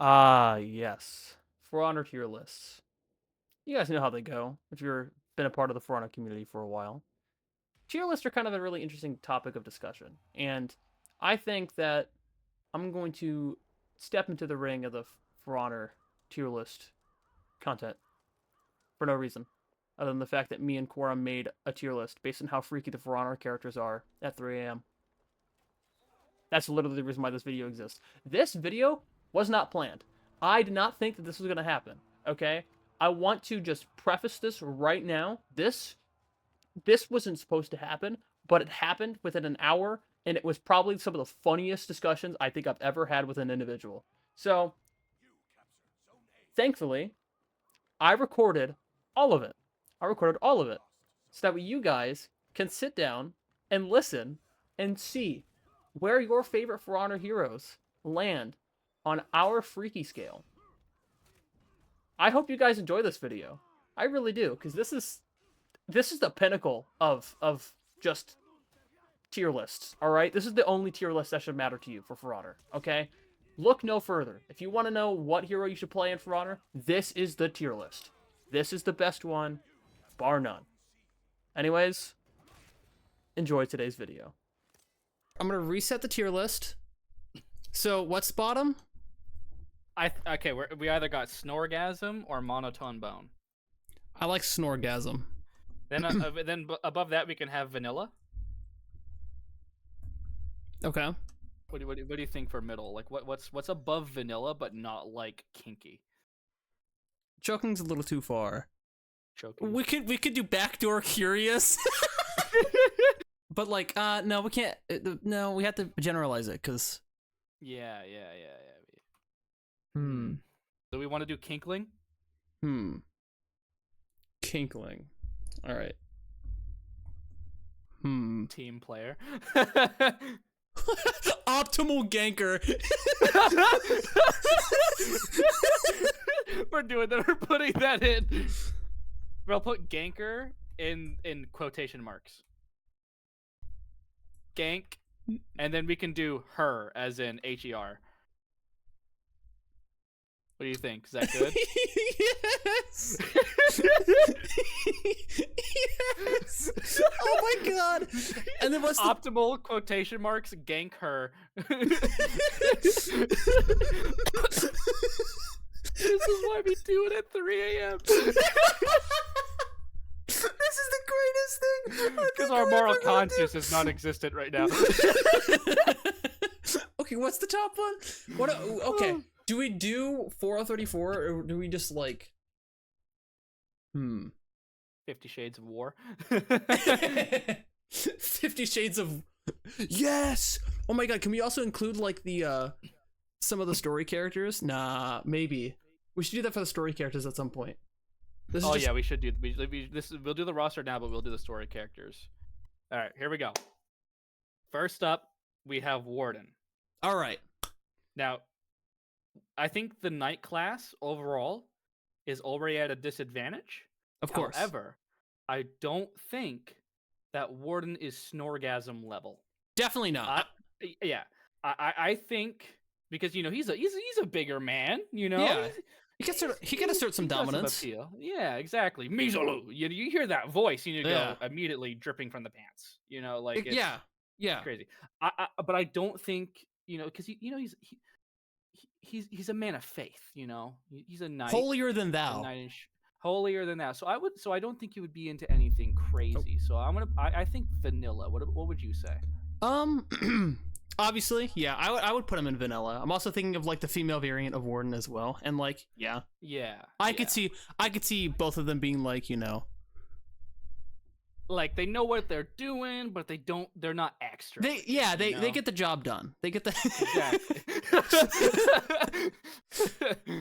Ah, yes. For Honor tier lists. You guys know how they go if you've been a part of the For Honor community for a while. Tier lists are kind of a really interesting topic of discussion, and I think that I'm going to step into the ring of the For Honor tier list content for no reason, other than the fact that me and Quora made a tier list based on how freaky the For Honor characters are at 3 a.m. That's literally the reason why this video exists. This video was not planned. I did not think that this was going to happen, okay? I want to just preface this right now. This wasn't supposed to happen, but it happened within an hour, and it was probably some of the funniest discussions I think I've ever had with an individual. So, thankfully, I recorded all of it. So that way you guys can sit down and listen and see where your favorite For Honor heroes land on our freaky scale. I hope you guys enjoy this video. I really do, because this is the pinnacle of just tier lists, alright? This is the only tier list that should matter to you for Honor, okay? Look no further. If you want to know what hero you should play in For Honor, this is the tier list. This is the best one, bar none. Anyways, enjoy today's video. I'm going to reset the tier list. So, what's bottom? Okay, we either got Snorgasm or Monotone Bone. I like Snorgasm. Then above that we can have Vanilla. Okay. What do you think for middle? Like what's above Vanilla but not like kinky? Choking's a little too far. Choking. We could do Backdoor Curious. But like no, we can't. No, we have to generalize it because Yeah. Hmm. Do we want to do Kinkling? Kinkling. All right. Team player. Optimal ganker. We're doing that. We're putting that in. We'll put ganker in quotation marks. Gank, and then we can do her as in HER. What do you think? Is that good? Yes. Yes. Oh my god. And then what's the optimal quotation marks gank her? This is why we do it at 3 a.m. This is the greatest thing. Because our moral conscience is non-existent right now. Okay, what's the top one? What? Okay, do we do 4034 or do we just like? 50 Shades of War. 50 Shades of. Yes. Oh my god, can we also include like the some of the story characters? Nah, maybe we should do that for the story characters at some point. Yeah, we should do. We'll do the roster now, but we'll do the story characters. All right, here we go. First up, we have Warden. All right. Now, I think the Knight class overall is already at a disadvantage. Of course. However, I don't think that Warden is Snorgasm level. Definitely not. Yeah, I think because he's a bigger man. Yeah. He can assert some dominance. Yeah, exactly. Mizalu. You hear that voice, you go immediately dripping from the pants. Like it's crazy. But I don't think because he's a man of faith. He's a knight. Holier than thou. Holier than thou. So I don't think he would be into anything crazy. So I think vanilla. What would you say? Obviously, yeah, I would put him in vanilla. I'm also thinking of like the female variant of Warden as well, and like, yeah, I could see both of them being like, like they know what they're doing, but they're not extra. They get the job done. They get the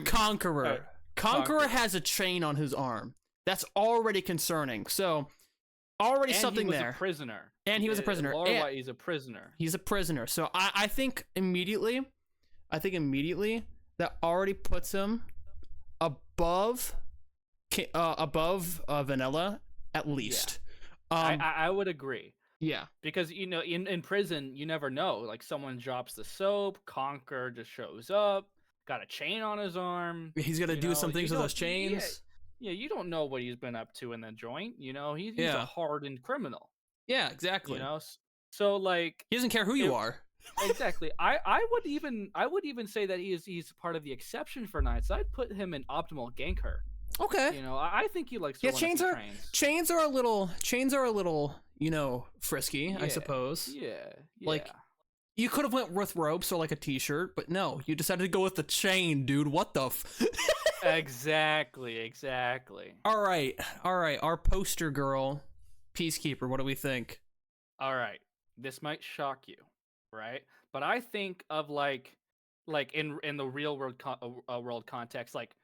Conqueror. Right. Conqueror has a chain on his arm. That's already concerning. So already something there. He was a prisoner. And he was a prisoner. He's a prisoner. He's a prisoner. So I think immediately that already puts him above vanilla at least. Yeah. I would agree. Yeah. Because in prison you never know. Like someone drops the soap, Conquer just shows up, got a chain on his arm. He's gonna do some things with those chains. Yeah, you don't know what he's been up to in the joint. He's a hardened criminal. Yeah, exactly. So like he doesn't care who you are. Exactly. I would even say that he's part of the exception for knights. I'd put him in optimal ganker. Okay. I think he likes. Chains are a little frisky. I suppose. Yeah. Like you could have went with ropes or like a t-shirt, but no, you decided to go with the chain, dude. What the? Exactly. All right. Our poster girl, Peacekeeper. What do we think? All right. This might shock you, right? But I think of like in the real world world context, like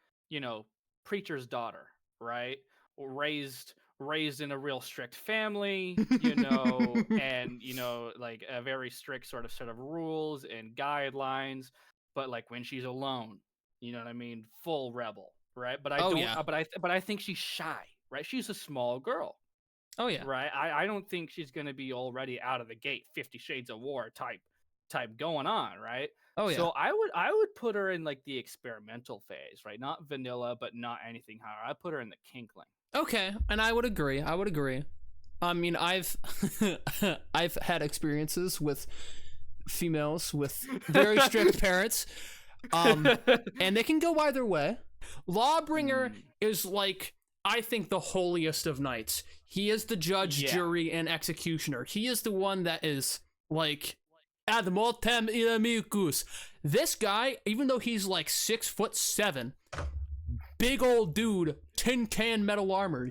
preacher's daughter, right? Raised in a real strict family, and like a very strict sort of set of rules and guidelines. But like when she's alone, you know what I mean? Full rebel, right? But I think she's shy, right? She's a small girl. Oh yeah. Right. I don't think she's gonna be already out of the gate 50 Shades of War type going on, right? Oh yeah. So I would put her in like the experimental phase, right? Not vanilla, but not anything higher. I'd put her in the kinkling. Okay, and I would agree. I mean, I've I've had experiences with females with very strict parents, and they can go either way. Lawbringer is like, I think, the holiest of knights. He is the judge, jury, and executioner. He is the one that is like ad mortem inimicus. This guy, even though he's like 6'7", big old dude, tin can metal armor,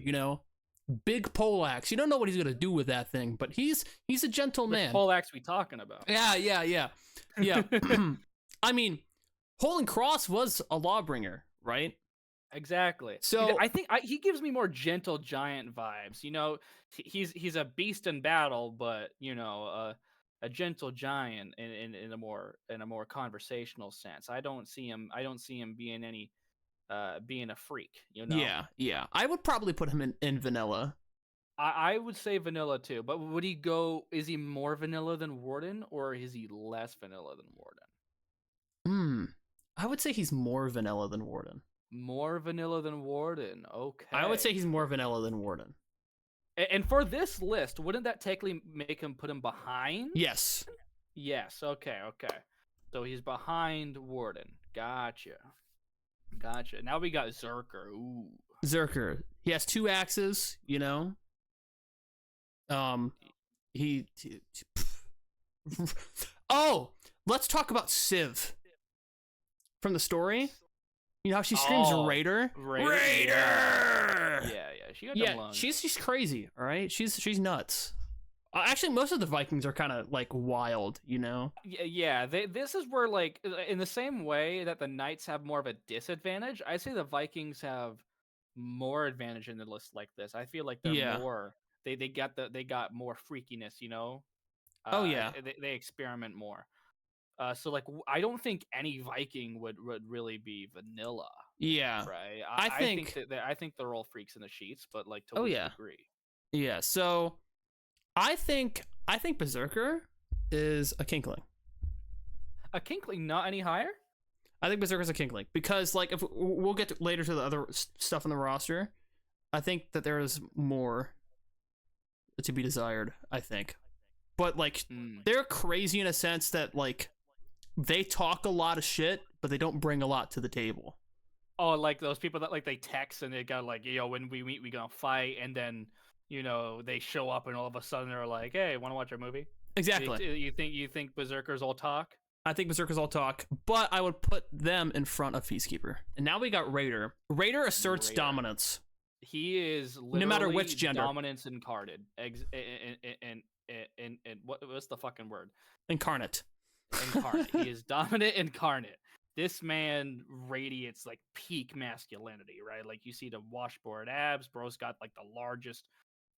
big poleaxe. You don't know what he's gonna do with that thing, but he's a gentle man. Poleaxe we talking about? Yeah. I mean, Holding Cross was a Lawbringer, right? Exactly. So I think he gives me more gentle giant vibes. He's a beast in battle, but a gentle giant in a more conversational sense. I don't see him being being a freak. Yeah. I would probably put him in vanilla. I would say vanilla too, but would he go? Is he more vanilla than Warden, or is he less vanilla than Warden? I would say he's more vanilla than Warden. More vanilla than Warden. Okay. I would say he's more vanilla than Warden. And for this list, wouldn't that technically make him put him behind? Yes. Yes. Okay. So he's behind Warden. Gotcha. Now we got Zerker. Ooh. Zerker. He has 2 axes. Oh, let's talk about Civ from the story. You know how she screams Raider? Raider! Yeah, she got them lungs. She's crazy, all right? She's nuts. Actually, most of the Vikings are kind of like wild, Yeah, this is where, like, in the same way that the Knights have more of a disadvantage, I say the Vikings have more advantage in the list like this. I feel like they're more. They got more freakiness, They experiment more. So like I don't think any Viking would really be vanilla. Yeah. Right. I think they're all freaks in the sheets, but like to a degree. Yeah. So I think Berserker is a kinkling. A kinkling, not any higher? I think Berserker's a kinkling because like if we'll get later to the other stuff in the roster, I think that there is more to be desired, I think. But like they're crazy in a sense that like they talk a lot of shit, but they don't bring a lot to the table. Oh, like those people that like they text and they got like, when we meet, we gonna fight, and then they show up and all of a sudden they're like, hey, want to watch a movie? Exactly. You think Berserkers all talk? I think Berserkers all talk, but I would put them in front of Peacekeeper. And now we got Raider. Raider asserts dominance. He is literally no matter which gender. Dominance incarnate. And what's the fucking word? Incarnate. He is dominant incarnate. This man radiates like peak masculinity, right? Like you see the washboard abs. Bro's got like the largest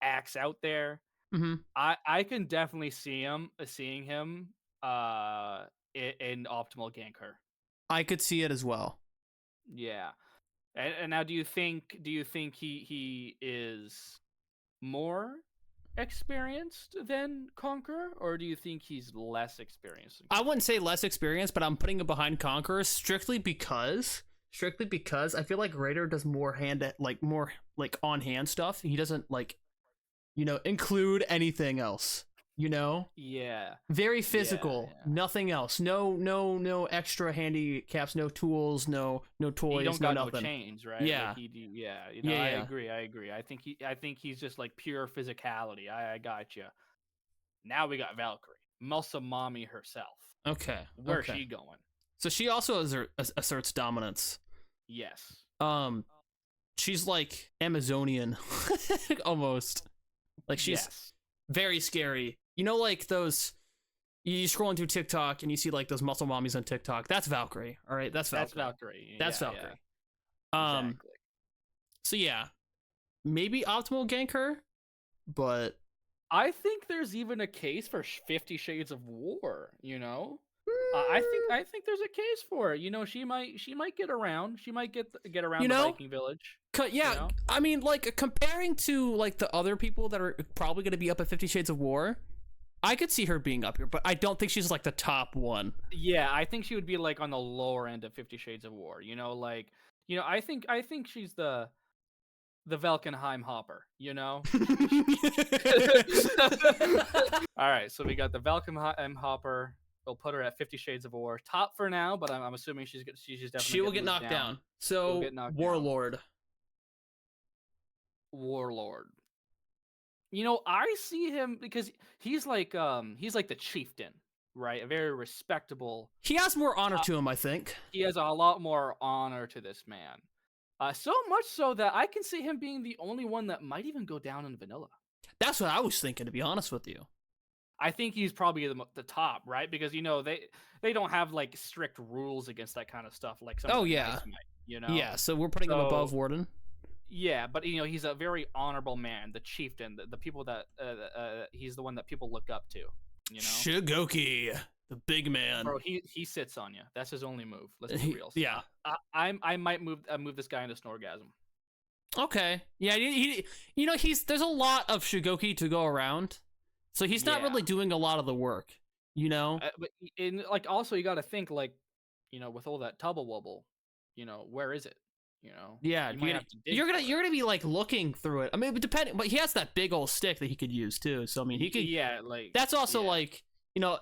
axe out there. Mm-hmm. I can definitely seeing him in optimal ganker. I could see it as well. Yeah. And now do you think he is more experienced than Conqueror, or do you think he's less experienced? I wouldn't say less experienced, but I'm putting him behind Conqueror strictly because I feel like Raider does more on hand stuff. He doesn't include anything else. Yeah. Very physical. Yeah. Nothing else. No extra handicaps. No tools. No toys. He don't no got nothing. no chains, right? Yeah. I agree. I think he's just like pure physicality. I got you. Now we got Valkyrie, Mami herself. Okay. Where's she going? So she also asserts dominance. Yes. She's like Amazonian, almost. Like she's very scary. Like those. You scrolling through TikTok and you see like those muscle mommies on TikTok. That's Valkyrie. All right, that's Valkyrie. That's Valkyrie. Exactly. So yeah, maybe optimal gank her, but I think there's even a case for 50 Shades of War. I think there's a case for it. She might get around. She might get around the Viking village. Yeah, I mean, like comparing to like the other people that are probably going to be up at 50 Shades of War, I could see her being up here, but I don't think she's like the top one. Yeah, I think she would be like on the lower end of 50 Shades of War. I think she's the Valkenheim Hopper. All right, so we got the Valkenheim Hopper. We'll put her at 50 Shades of War, top for now, but I'm assuming she's definitely she will get knocked down. So Warlord. I see him because he's like the chieftain, right? A very respectable. He has more honor to him, I think. He has a lot more honor to this man. So much so that I can see him being the only one that might even go down in vanilla. That's what I was thinking, to be honest with you. I think he's probably the top, right? Because they don't have like strict rules against that kind of stuff like some. Yeah. Might, Yeah, so we're putting him above Warden. Yeah, but he's a very honorable man, the chieftain, the people that he's the one that people look up to. Shugoki, the big man. Bro, he sits on you. That's his only move. Let's be real. Yeah. I might move this guy into Snorgasm. Okay. Yeah. There's a lot of Shugoki to go around. So he's not really doing a lot of the work, But also you got to think with all that tubble wobble, where is it? Yeah, you're gonna be like looking through it. I mean, but he has that big old stick that he could use too. So I mean, he could. Yeah, that's also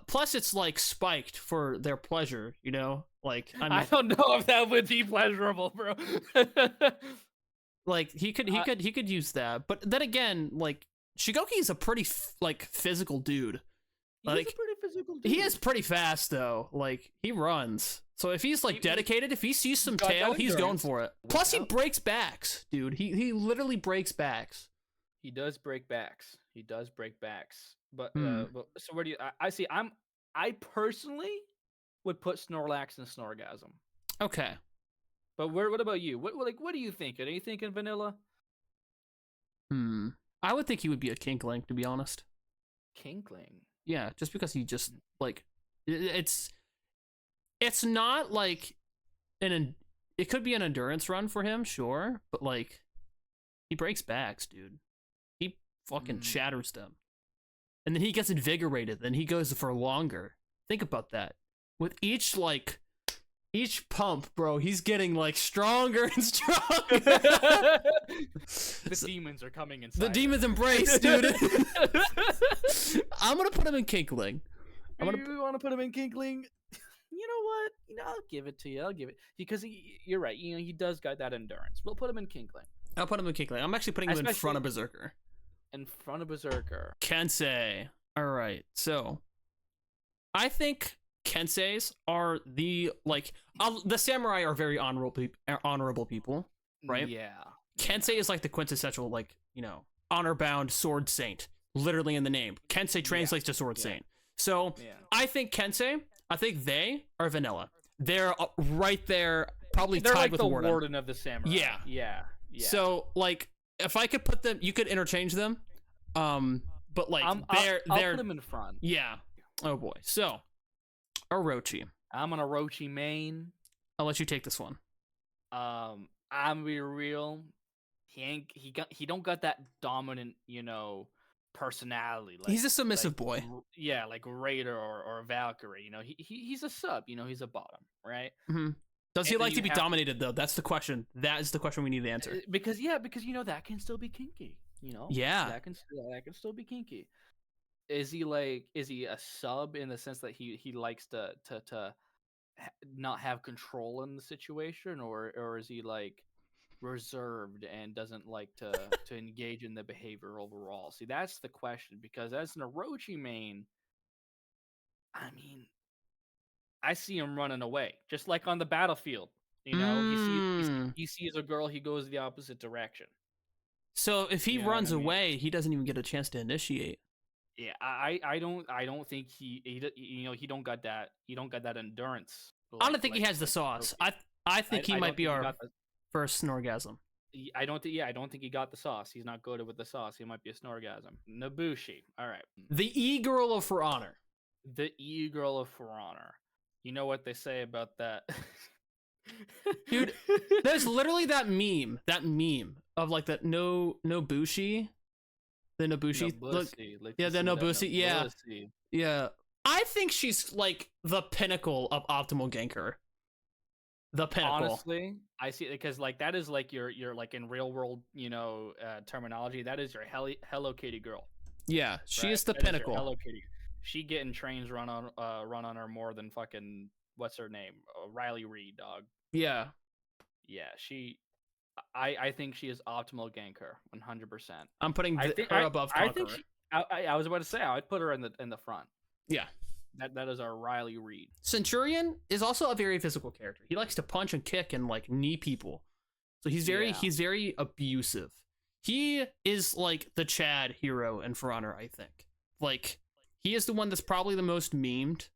plus it's like spiked for their pleasure. I don't know if that would be pleasurable, bro. Like he could use that, but then again, like Shugoki is a pretty physical dude. He's a pretty physical dude. He is pretty fast though. Like he runs. So if he's dedicated, if he sees some tail, he's going for it. Plus he breaks backs, dude. He literally breaks backs. He does break backs. But so where do you? I personally would put Snorlax in Snorgasm. Okay. But what about you? What are you thinking? Are you thinking vanilla? I would think he would be a Kinkling, to be honest. Kinkling. Yeah, just because he just it's not like it could be an endurance run for him, sure, but he breaks backs, dude. He fucking shatters them. And then he gets invigorated, then he goes for longer. Think about that. With each pump, bro, he's getting stronger and stronger. The demons are coming inside. The demons embrace, dude. I'm gonna put him in Kinkling. You want to put him in Kinkling? You know what? I'll give it to you. Because you're right. He does got that endurance. We'll put him in Kinkling. I'll put him in Kinkling. I'm actually putting him in front of Berserker. In front of Berserker. Kensei. All right. So, I think Kenseis are the samurai are very honorable people, right? Yeah. Kensei is the quintessential honor-bound sword saint, literally in the name. Kensei translates to sword saint. So I think Kensei. I think they are vanilla. They're right there, probably tied with the Warden. Warden of the Samurai. Yeah. So if I could put them, you could interchange them. But I'll put them in front. Yeah. Oh boy. So Orochi. I'm an Orochi main. I'll let you take this one. I'm gonna be real. He don't got that dominant, personality. Like, He's a submissive boy. Yeah, like Raider or Valkyrie. You know, he's a sub. You know, he's a bottom, right? Mm-hmm. Does he And like you to be have- dominated though? That's the question. That is the question we need to answer. Because you know that can still be kinky. You know, Yeah. that can still be kinky. Is he a sub in the sense that he likes to not have control in the situation, or is he like reserved and doesn't like to engage in the behavior overall? See, that's the question, because as an Orochi main, I mean, I see him running away, just like on the battlefield. You know, he sees a girl, he goes the opposite direction. So if he You know runs what I mean? away, he doesn't even get a chance to initiate. Yeah, I don't think he don't got that endurance. I don't think he has the sauce. I think he might be our first Snorgasm. I don't think he got the sauce. He's not good with the sauce. He might be a Snorgasm. Nabushi. All right. The e-girl of For Honor. The e-girl of For Honor. You know what they say about that? Dude, there's literally that meme of like that Nobushi. The Nobushi look. Yeah, the Nobushi. Yeah. Yeah. I think she's like the pinnacle of optimal ganker. The pinnacle. Honestly, I see it because like that is like your like in real world, terminology, that is your Hello Kitty girl. Yeah, she right? is the That is your pinnacle. Hello Kitty. She getting trains run on her more than fucking what's her name? Riley Reid, dog. Yeah. Yeah, I think she is optimal ganker, 100%. I'm putting her above Conqueror. I was about to say I'd put her in the front. Yeah. That is our Riley Reid. Centurion is also a very physical character. He likes to punch and kick and like knee people. So he's very abusive. He is like the Chad hero in For Honor, I think. Like he is the one that's probably the most memed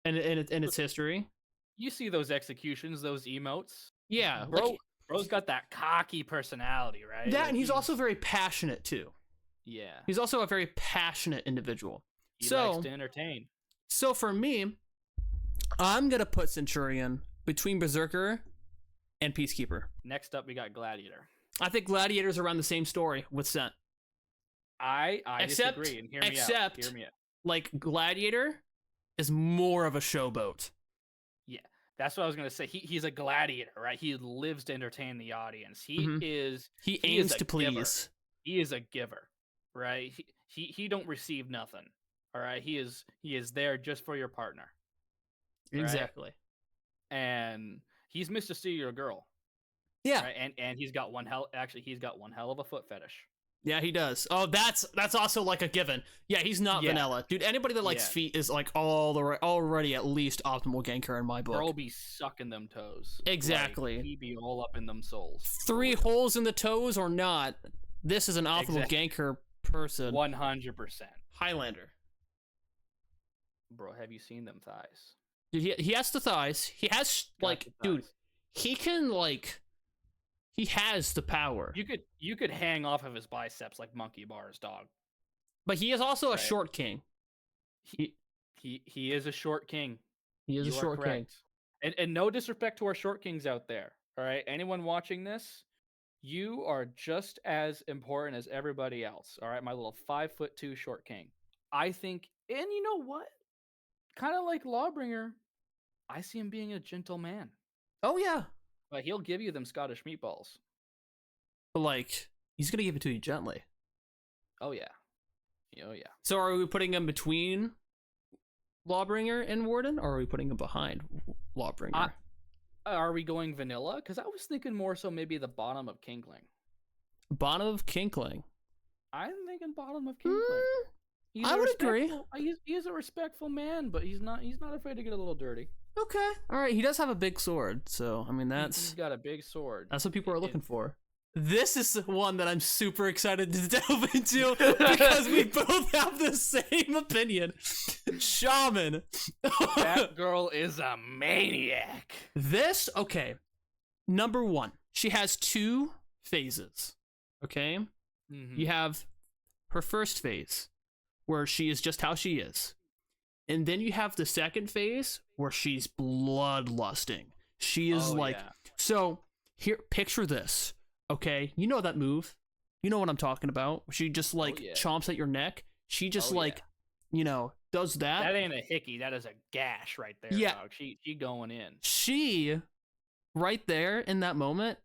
in its history. You see those executions, those emotes? Yeah, Bro's got that cocky personality, right? That, and he's also very passionate too. Yeah. He's also a very passionate individual. He likes to entertain. So for me, I'm gonna put Centurion between Berserker and Peacekeeper. Next up, we got Gladiator. I think Gladiator's around the same story with Cent. I disagree, and hear me out. Like Gladiator is more of a showboat. Yeah, that's what I was gonna say. He's a gladiator, right? He lives to entertain the audience. He aims to giver. please. He is a giver, right? He don't receive nothing. All right, he is there just for your partner. Exactly. Right? And he's Mr. Steal Your Girl. Yeah. Right? And he's got one hell of a foot fetish. Yeah, he does. Oh, that's also like a given. Yeah, he's not vanilla. Dude, anybody that likes feet is like already at least optimal ganker in my book. Girl be sucking them toes. Exactly. Like, he be all up in them soles. 3 holes in the toes or not, this is an optimal ganker person. 100%. Highlander. Bro, have you seen them thighs? Dude, he has the thighs. He has dude, he can like, he has the power. You could hang off of his biceps like monkey bars, dog. But he is also a short king. He is a short king. He is a short king. And no disrespect to our short kings out there. All right, anyone watching this, you are just as important as everybody else. All right, my little 5'2" short king. I think, and you know what? Kind of like Lawbringer, I see him being a gentle man. Oh yeah. But he'll give you them Scottish meatballs. But like, he's gonna give it to you gently. Oh yeah. Oh yeah. So are we putting him between Lawbringer and Warden, or are we putting him behind Lawbringer? Are we going vanilla? Because I was thinking more so maybe the bottom of Kinkling. Bottom of Kinkling. I'm thinking bottom of Kinkling. I would agree. He's a respectful man, but he's not afraid to get a little dirty. Okay. All right. He does have a big sword, so I mean he's got a big sword. That's what people are looking for. This is the one that I'm super excited to delve into because we both have the same opinion. Shaman. That girl is a maniac. Okay. Number 1, she has 2 phases. Okay. Mm-hmm. You have her first phase, where she is just how she is. And then you have the second phase where she's bloodlusting. She is so here, picture this, okay? You know that move, You know what I'm talking about. She just like yeah. chomps at your neck. She just Oh, like, you know, does that. That ain't a hickey. That is a gash right there, Yeah. dog. She going in. She, right there in that moment,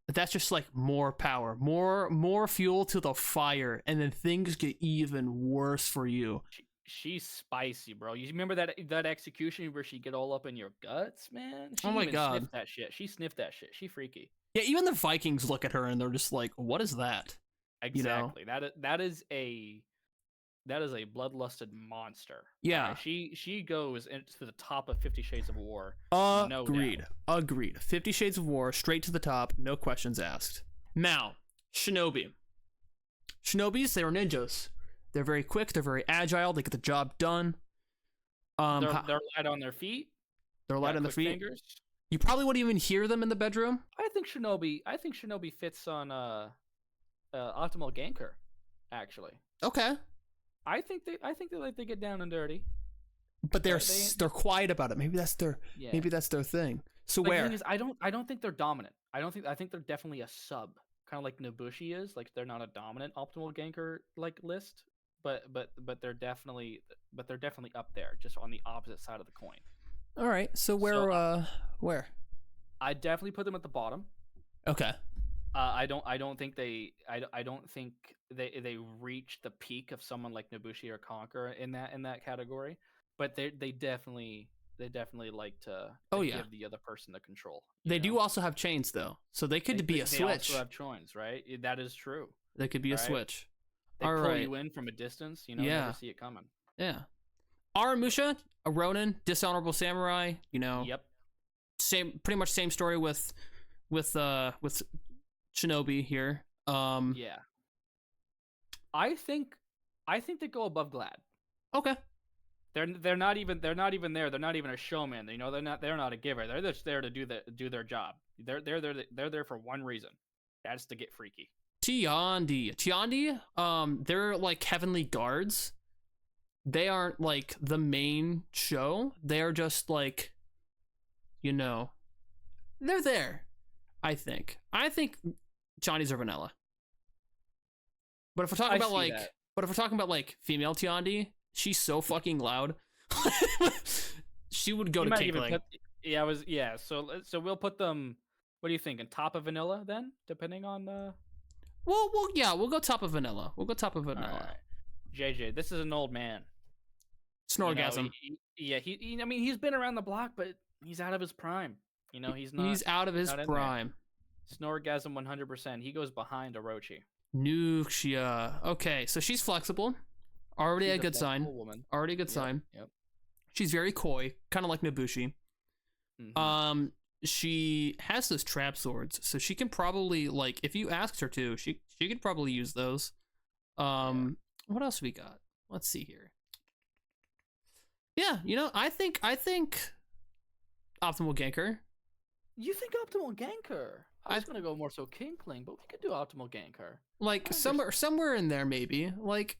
that's just like more power, more fuel to the fire, and then things get even worse for you. She's spicy, bro. You remember that execution where she get all up in your guts, man? She Oh my even God. sniffed that shit. She sniffed that shit. She freaky. Yeah, even the Vikings look at her and they're just like, "What is that?" Exactly. That is a bloodlusted monster. Yeah. She goes into the top of 50 Shades of War. No Agreed. doubt. Agreed. 50 Shades of War, straight to the top, no questions asked. Now, Shinobi. Shinobis, they are ninjas. They're very quick. They're very agile. They get the job done. They're light on their feet. They're light got on their quick feet. Fingers. You probably wouldn't even hear them in the bedroom. I think Shinobi fits on optimal ganker, actually. Okay, I think they like to get down and dirty. but they're quiet about it. Maybe that's their Yeah. maybe that's their thing. So Like, where? the thing is, I don't think they're dominant. I think they're definitely a sub, kind of like Nobushi is. Like they're not a dominant optimal ganker like list, but they're definitely up there, just on the opposite side of the coin. All right. So where? I definitely put them at the bottom. Okay. I don't think they reach the peak of someone like Nobushi or Conqueror in that category, but they definitely like to give the other person the control. They do also have chains though, so they could be a switch. They also have chains, right? That is true. They could be a switch. They pull you in from a distance, you never see it coming. Yeah. Aramusha, a Ronin, dishonorable samurai, Yep. Pretty much same story with Shinobi here. Yeah. I think they go above Glad. Okay. They're not even there. They're not even a showman. They're not a giver. They're just there to do their job. They're there for one reason. That's to get freaky. Tiandi, they're like heavenly guards. They aren't like the main show. They're just like, they're there. I think Tiandis are vanilla. But if we're talking about like female Tiandi, she's so fucking loud. She would go to tinkling. So we'll put them. What do you think? On top of vanilla, then, depending on the. We'll go top of vanilla. We'll go top of vanilla. All right. JJ, this is an old man. Snorgasm. He's been around the block, but he's out of his prime. He's not. He's out of his prime. Snorgasm 100%. He goes behind Orochi. Nuxia. Okay, so she's flexible. Already a good sign. Woman. Already a good sign. Yep. She's very coy, kind of like Nobushi. Mm-hmm. She has those trap swords, so she can probably, like, if you asked her to, she could probably use those. What else we got? Let's see here. Yeah, I think optimal ganker. You think optimal ganker? I was gonna go more so kinkling, but we could do optimal ganker. Like somewhere in there, maybe. Like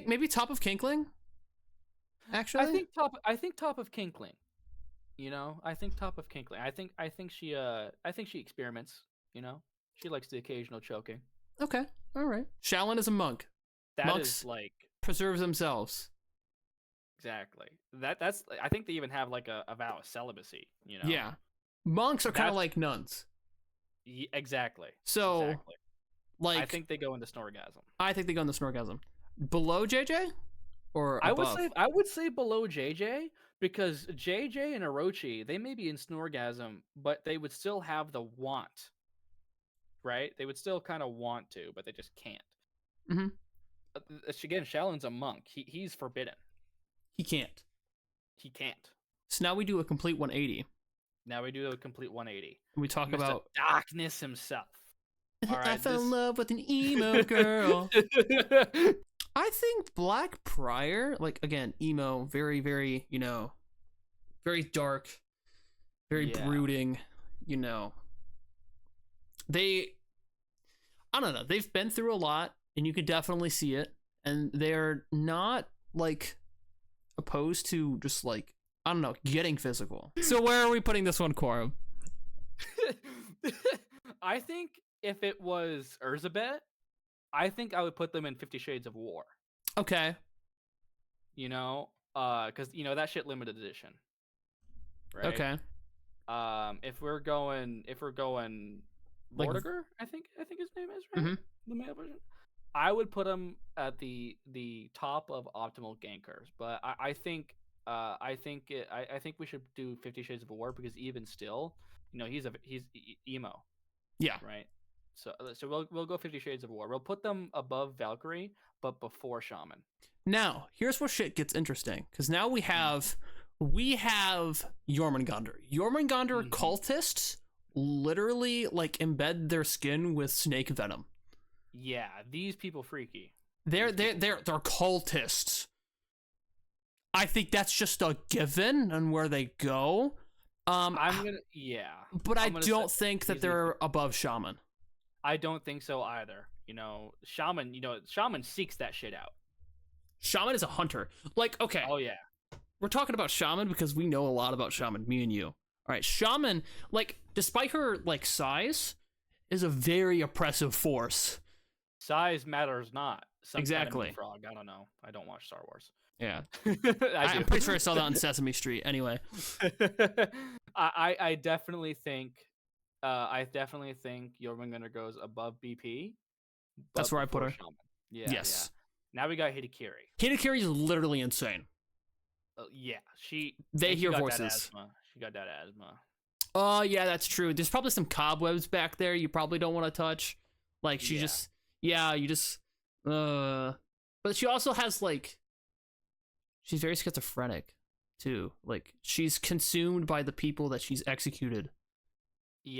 maybe top of kinkling. Actually, I think top of kinkling. I think top of kinkling. I think she experiments. She likes the occasional choking. Okay, all right. Shaolin is a monk. Monks is like preserve themselves. Exactly. That's. I think they even have like a vow of celibacy. Yeah. Monks are kind of like nuns. Exactly. So, like, I think they go into Snorgasm. Below JJ, or above? I would say below JJ, because JJ and Orochi, they may be in Snorgasm, but they would still have the want. Right? They would still kind of want to, but they just can't. Mm-hmm. Again, Shaolin's a monk. He's forbidden. He can't. So now we do a complete 180. We talk Mr. about Darkness himself. All right, I fell in love with an emo girl. I think Black Prior, like, again, emo, very, very, very dark, very brooding, I don't know, they've been through a lot, and you can definitely see it, and they're not, like, opposed to just, like, I don't know, getting physical. So where are we putting this one, Quorum? I think if it was Urzabet, I think I would put them in 50 Shades of War. Okay. You know, because that shit limited edition, right? Okay. If we're going Like- Vortiger, I think his name is right. Mhm. The male version. I would put him at the top of optimal gankers, but I think we should do 50 Shades of War because even still, he's emo, Yeah. right? So we'll go 50 Shades of War. We'll put them above Valkyrie, but before Shaman. Now, here's where shit gets interesting, because now we have Jormungandr. Jormungandr cultists literally like embed their skin with snake venom. Yeah, these people freaky. They're cultists. I think that's just a given on where they go. But I don't think that they're above Shaman. I don't think so either. Shaman seeks that shit out. Shaman is a hunter. Like, okay. Oh yeah. We're talking about Shaman because we know a lot about Shaman, me and you. All right, Shaman, like, despite her like size, is a very oppressive force. Size matters not. Exactly. Kind of frog. I don't know. I don't watch Star Wars. Yeah. I'm pretty sure I saw that on Sesame Street. Anyway. I definitely think Jormungandr goes above BP. That's where I put her. Shaman. Yeah. Yes. Yeah. Now we got Hidakiri. Hidakiri is literally insane. Yeah, They hear got voices. She got that asthma. Oh, yeah, that's true. There's probably some cobwebs back there you probably don't want to touch. Like, but she also has, like, she's very schizophrenic, too. Like, she's consumed by the people that she's executed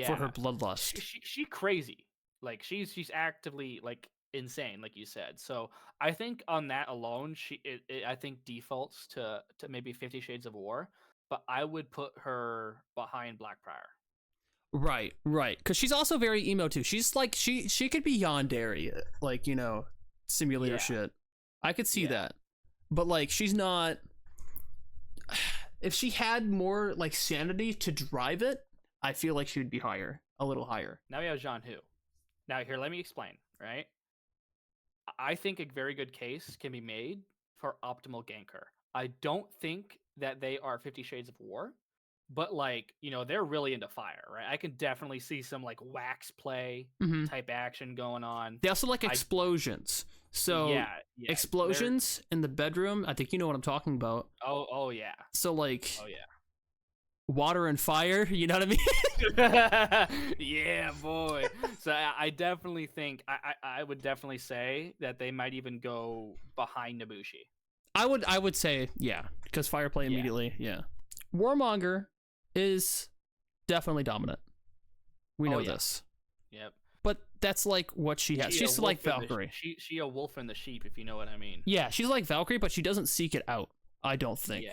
for her bloodlust. She crazy. Like, she's actively, like, insane, like you said. So I think on that alone, I think defaults to maybe 50 Shades of War, but I would put her behind Blackbriar. Right, because she's also very emo too. She's like she could be yandere, like, simulator shit. I could see that, but like she's not. If she had more like sanity to drive it, I feel like she would be higher, a little higher. Now we have Jean Hu. Now here, let me explain. Right. I think a very good case can be made for optimal ganker. I don't think that they are 50 Shades of War, but like, they're really into fire, right? I can definitely see some like wax play type action going on. They also like explosions. So explosions in the bedroom, I think you know what I'm talking about. Oh yeah. So like, oh yeah. Water and fire, you know what I mean? Yeah, boy. So I definitely think I would definitely say that they might even go behind Nabushi. I would say because fire play immediately. Yeah. Warmonger is definitely dominant. We know this. Yep. But that's like what she has. She's like Valkyrie. She a wolf in the sheep, if you know what I mean. Yeah, she's like Valkyrie, but she doesn't seek it out, I don't think.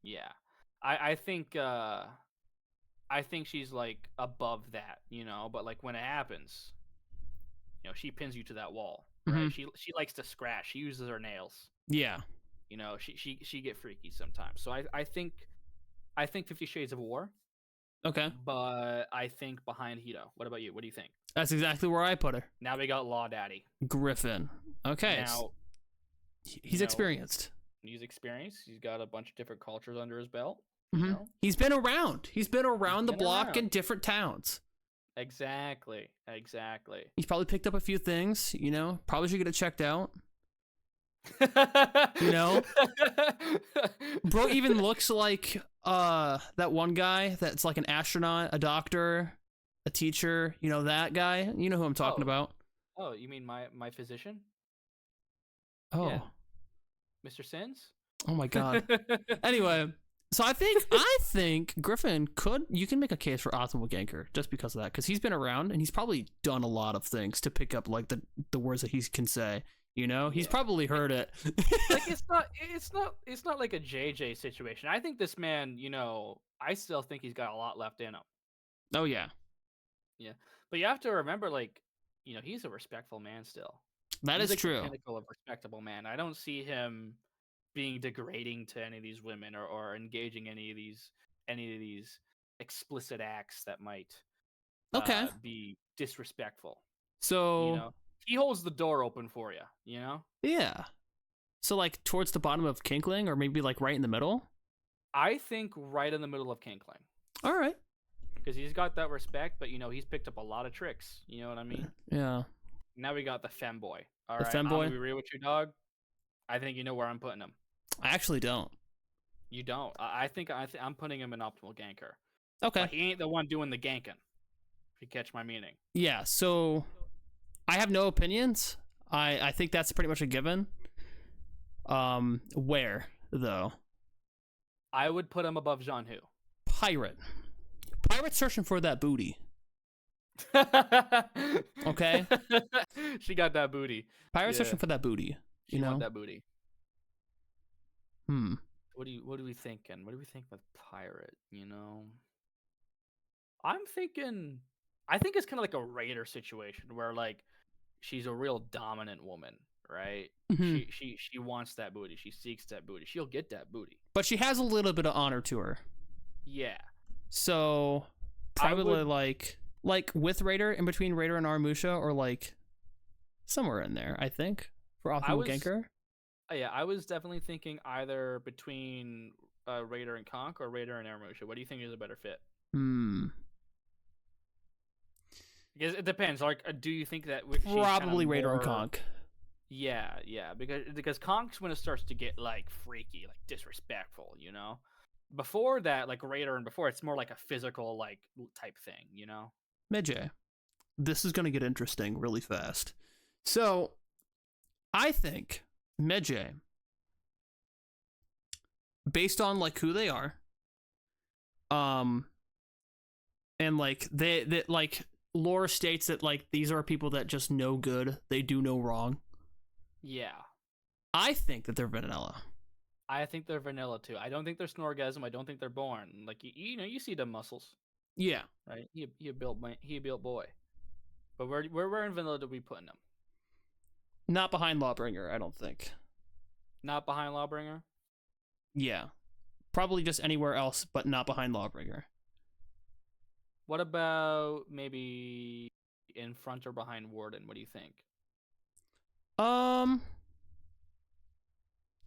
Yeah. I think she's like above that, but like when it happens, she pins you to that wall, right? She likes to scratch. She uses her nails. Yeah. She get freaky sometimes. So I think 50 Shades of War. Okay. But I think behind Hito. What about you? What do you think? That's exactly where I put her. Now we got Law Daddy. Griffin. Okay. Now he's experienced. He's experienced. He's got a bunch of different cultures under his belt. He's been around. He's been around the block in different towns. Exactly. He's probably picked up a few things, Probably should get it checked out. Bro even looks like that one guy that's like an astronaut, a doctor, a teacher, that guy. You know who I'm talking about. Oh, you mean my physician? Oh. Yeah. Mr. Sins? Oh my god. Anyway, so I think Griffin you can make a case for optimal ganker just because of that, because he's been around and he's probably done a lot of things to pick up like the words that he can say. He's probably heard it. Like it's not like a JJ situation. I think this man, I still think he's got a lot left in him. Oh yeah. Yeah. But you have to remember, like, he's a respectful man still. That is true. He's a pinnacle of respectable man. I don't see him being degrading to any of these women or engaging any of these explicit acts that might be disrespectful. So he holds the door open for you, you know? Yeah. So like towards the bottom of Kinkling, or maybe like right in the middle. I think right in the middle of Kinkling. All right. Because he's got that respect, but he's picked up a lot of tricks. You know what I mean? Yeah. Now we got the femboy. All The right, femboy? I'm gonna be real with you, dog. I think you know where I'm putting him. I actually don't. You don't. I think I'm putting him in optimal ganker. Okay. But he ain't the one doing the ganking. If you catch my meaning. Yeah. So I have no opinions. I think that's pretty much a given. Where though? I would put him above Jean Hu. Pirate. Pirate's searching for that booty. Okay. She got that booty. Pirate's searching for that booty. She want that booty. Hmm. What are we thinking? What do we think with pirate? I think it's kind of like a raider situation where like she's a real dominant woman, right? Mm-hmm. She wants that booty. She seeks that booty. She'll get that booty. But she has a little bit of honor to her. Yeah. So probably like with Raider, in between Raider and Aramusha, or like somewhere in there, I think, for optimal ganker. Yeah, I was definitely thinking either between Raider and Conk or Raider and Aramusha. What do you think is a better fit? Because it depends. Like, do you think that probably Raider and Conk? Yeah, because Conk's when it starts to get like freaky, like disrespectful, Before that, like Raider and before, it's more like a physical like type thing, Medjay, this is gonna get interesting really fast. So, I think Medjay, based on like who they are, and like they like lore states that like these are people that just know good, they do no wrong. Yeah. I think that they're vanilla. I think they're vanilla too. I don't think they're Snorgasm. I don't think they're born. Like you see the muscles. Yeah. Right. He a built boy. But where in vanilla do we put him? Not behind Lawbringer, I don't think. Not behind Lawbringer? Yeah. Probably just anywhere else, but not behind Lawbringer. What about maybe in front or behind Warden? What do you think?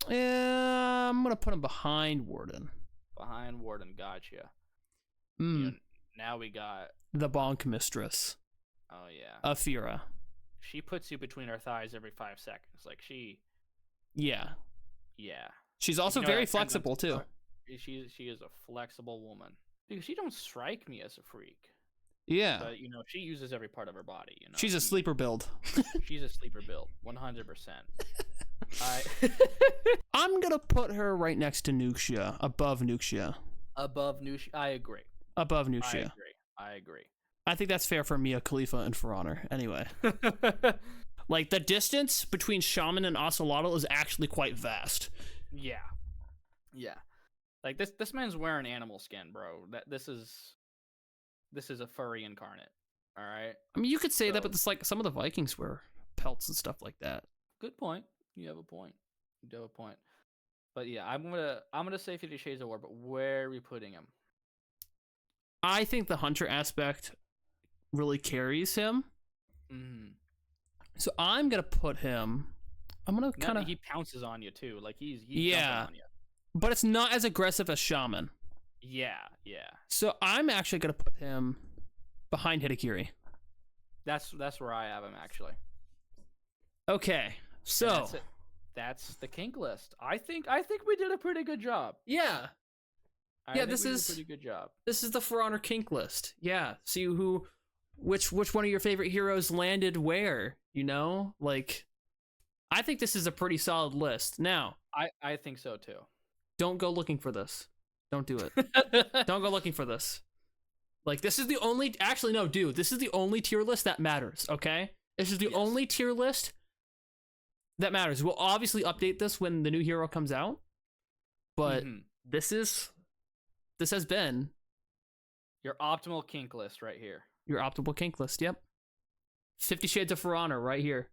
Yeah, I'm gonna put him behind Warden. Behind Warden, gotcha. Now we got the Bonk Mistress. Oh yeah, Afira. She puts you between her thighs every 5 seconds. Like she. Yeah. Yeah. She's also very flexible too. She is a flexible woman because she don't strike me as a freak. Yeah. But she uses every part of her body. She's a sleeper build. She's a sleeper build, 100%. I'm gonna put her right next to Nuxia, above Nuxia. Above Nuxia, I agree. Above Nuxia. I agree. I think that's fair for Mia Khalifa and For Honor. Anyway, like the distance between Shaman and Ocelotl is actually quite vast. Yeah. Like this man's wearing animal skin, bro. This is a furry incarnate. All right. I mean, you could say that, but it's like some of the Vikings wear pelts and stuff like that. Good point. You have a point. But yeah, I'm gonna say 50 Shades of War. But where are we putting him? I think the hunter aspect really carries him. Mm-hmm. So I'm gonna put him. I'm gonna kind of. He pounces on you too. Like he's yeah, on you. But it's not as aggressive as Shaman. Yeah. So I'm actually gonna put him behind Hidakiri. That's where I have him actually. Okay, so that's the kink list. I think we did a pretty good job. Yeah. This is a pretty good job. This is the For Honor kink list. Yeah. See which one of your favorite heroes landed where, Like I think this is a pretty solid list. Now, I think so too. Don't go looking for this. Don't do it. Don't go looking for this. Like this is the only actually no, dude, this is the only tier list that matters, okay? This is the only tier list that matters. We'll obviously update this when the new hero comes out. But this has been your optimal kink list right here. Your optimal kink list, yep. 50 Shades of For Honor right here.